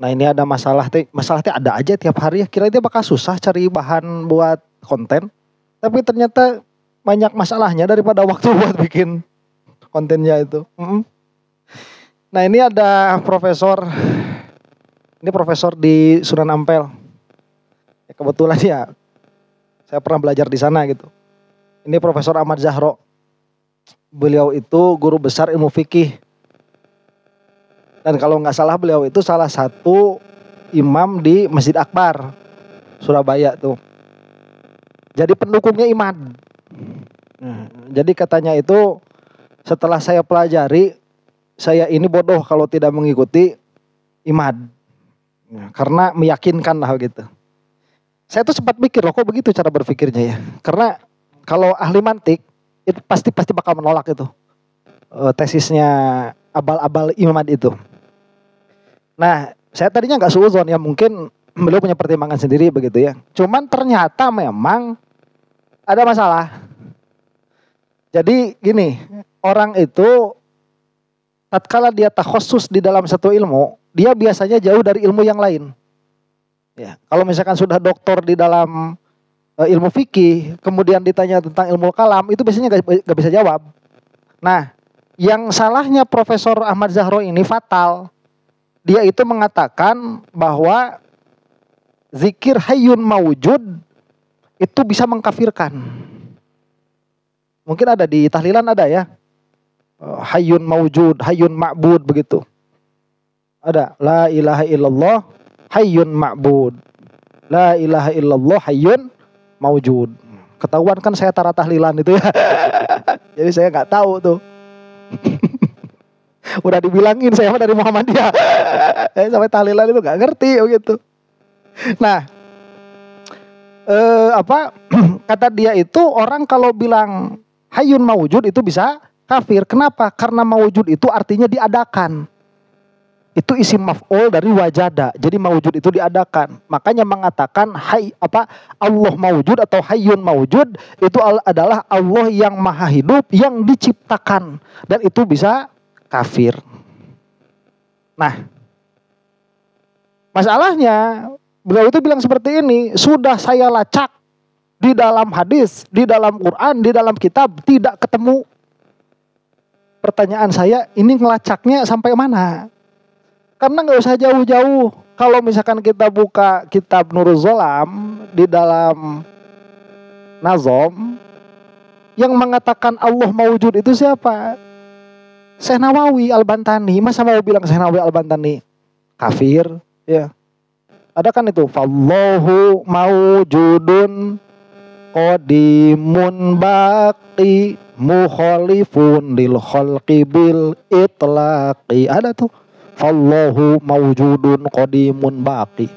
Nah ini ada masalah teh ada aja tiap hari ya. Kira dia bakal susah cari bahan buat konten. Tapi ternyata banyak masalahnya daripada waktu buat bikin kontennya itu. Nah ini ada profesor. Ini profesor di Sunan Ampel. Ya, kebetulan ya saya pernah belajar di sana gitu. Ini Profesor Ahmad Zahro. Beliau itu guru besar ilmu fikih. Dan kalau nggak salah beliau itu salah satu imam di Masjid Akbar Surabaya tuh. Jadi pendukungnya Imad. Jadi katanya itu setelah saya pelajari, saya ini bodoh kalau tidak mengikuti Imad. Karena meyakinkan lah gitu. Saya tuh sempat mikir loh kok begitu cara berpikirnya ya. Karena kalau ahli mantik itu pasti bakal menolak itu tesisnya abal-abal Imad itu. Nah, saya tadinya nggak suudzon ya, mungkin beliau punya pertimbangan sendiri begitu ya. Cuman ternyata memang ada masalah. Jadi gini, orang itu tatkala dia takhusus di dalam satu ilmu, dia biasanya jauh dari ilmu yang lain. Ya, kalau misalkan sudah doktor di dalam ilmu fikih, kemudian ditanya tentang ilmu kalam, itu biasanya gak bisa jawab. Nah, yang salahnya Profesor Ahmad Zahro ini fatal. Dia itu mengatakan bahwa zikir hayyun mawjud itu bisa mengkafirkan. Mungkin ada di tahlilan ada ya. Hayyun mawjud, hayyun ma'bud begitu. Ada la ilaha illallah hayyun ma'bud. La ilaha illallah hayyun mawjud. Ketahuan kan saya tara tahlilan itu ya. Jadi saya nggak tahu tuh. Udah dibilangin saya dari Muhammadiyah. Sampai tahlilan itu nggak ngerti begitu. Nah, kata dia itu orang kalau bilang hayyun mawjud itu bisa kafir. Kenapa? Karena mawjud itu artinya diadakan. Itu isim maf'ul dari wajada. Jadi mawjud itu diadakan. Makanya mengatakan Allah mawjud atau hayyun mawjud itu adalah Allah yang maha hidup yang diciptakan, dan itu bisa kafir. Nah, masalahnya beliau itu bilang seperti ini, sudah saya lacak di dalam hadis, di dalam Quran, di dalam kitab, tidak ketemu. Pertanyaan saya, ini ngelacaknya sampai mana? Karena nggak usah jauh-jauh. Kalau misalkan kita buka kitab Nurul Zolam di dalam Nazom, yang mengatakan Allah mawjud itu siapa? Syekh Nawawi Al-Bantani. Masa mau bilang Syekh Nawawi Al-Bantani kafir? Ya. Ada kan itu, fallahu mawjudun qadimun baqi mukhalifun lil khalqi bil itlaqi. Ada tuh. Allahu mawjudun qadimun baqi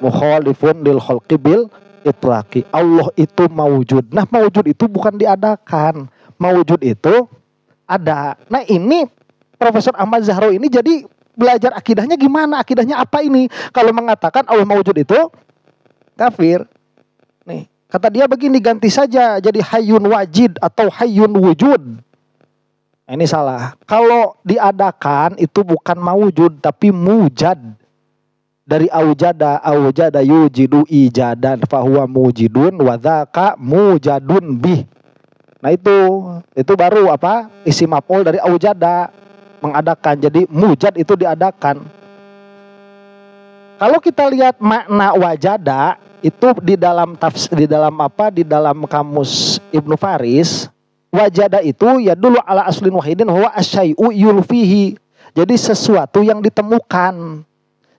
mukhalifun lil khalqi bil itlaqi. Allah itu mawjud. Nah, mawjud itu bukan diadakan. Mawjud itu ada. Nah, ini Profesor Ahmad Zahro ini jadi belajar akidahnya gimana? Akidahnya apa ini? Kalau mengatakan Allah mawjud itu kafir. Nih, kata dia begini, ganti saja jadi hayyun wajid atau hayyun wujud. Ini salah. Kalau diadakan itu bukan mawujud tapi mujad. Dari aujada yujidu ijadan fahuwa mujidun wa dzaka mujadun bih. Nah itu baru isim maf'ul dari aujada, mengadakan. Jadi mujad itu diadakan. Kalau kita lihat makna wajada itu di dalam di dalam kamus Ibnu Faris, wajada itu ya dulu ala aslin wahidin huwa asyai'u yulfihi. Jadi sesuatu yang ditemukan.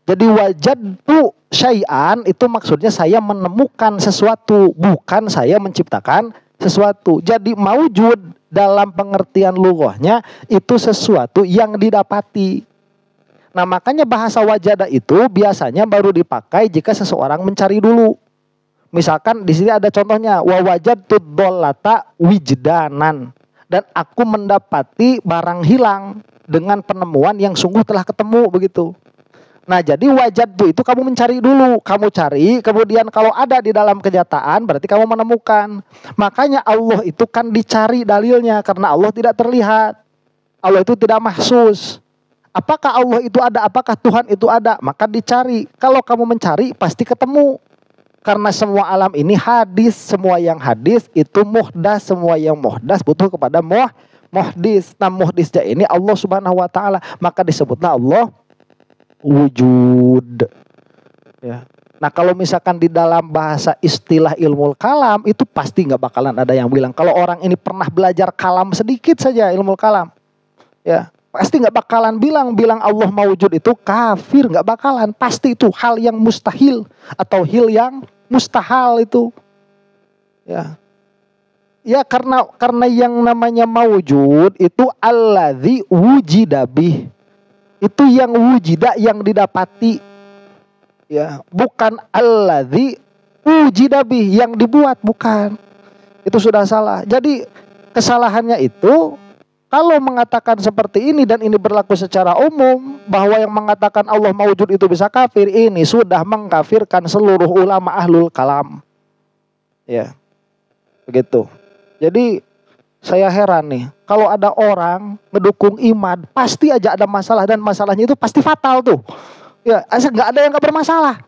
Jadi wajadtu syai'an itu maksudnya saya menemukan sesuatu, bukan saya menciptakan sesuatu. Jadi maujud dalam pengertian lughahnya itu sesuatu yang didapati. Nah, makanya bahasa wajada itu biasanya baru dipakai jika seseorang mencari dulu. Misalkan di sini ada contohnya, wa wajadtud dollata wijdanan, dan aku mendapati barang hilang dengan penemuan yang sungguh telah ketemu begitu. Nah, jadi wajadtu itu kamu mencari dulu, kamu cari, kemudian kalau ada di dalam kenyataan berarti kamu menemukan. Makanya Allah itu kan dicari dalilnya karena Allah tidak terlihat. Allah itu tidak mahsus. Apakah Allah itu ada? Apakah Tuhan itu ada? Maka dicari. Kalau kamu mencari pasti ketemu. Karena semua alam ini hadis, semua yang hadis itu muhdas, semua yang muhdas butuh kepada muhdis. Nah, muhdisnya ini Allah Subhanahu wa taala, maka disebutlah Allah wujud. Ya. Nah, kalau misalkan di dalam bahasa istilah ilmu kalam itu pasti nggak bakalan ada yang bilang kalau orang ini pernah belajar kalam sedikit saja ilmu kalam. Ya, pasti nggak bakalan bilang Allah mawujud itu kafir, nggak bakalan. Pasti itu hal yang mustahil atau hal yang mustahil itu. Ya. Ya karena yang namanya mawujud itu alladzi wujida bih. Itu yang wujida yang didapati. Ya, bukan alladzi wujida bih yang dibuat, bukan. Itu sudah salah. Jadi kesalahannya itu kalau mengatakan seperti ini dan ini berlaku secara umum bahwa yang mengatakan Allah mawujud itu bisa kafir, ini sudah mengkafirkan seluruh ulama ahlul kalam. Ya. Begitu. Jadi saya heran nih, kalau ada orang ngedukung iman, pasti aja ada masalah dan masalahnya itu pasti fatal tuh. Ya, nggak ada yang nggak bermasalah.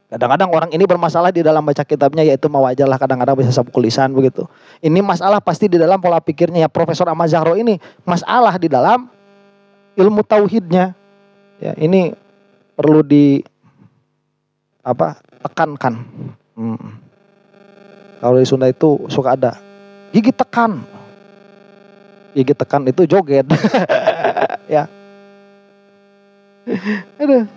Kadang-kadang orang ini bermasalah di dalam baca kitabnya, yaitu mawajar lah, kadang-kadang bisa sabuk lisan begitu. Ini masalah pasti di dalam pola pikirnya ya. Profesor Ahmad Zahro ini masalah di dalam ilmu tauhidnya. Ya, ini perlu tekankan. Kalau di Sunda itu suka ada gigi tekan. Gigi tekan itu joget. Ya. Aduh.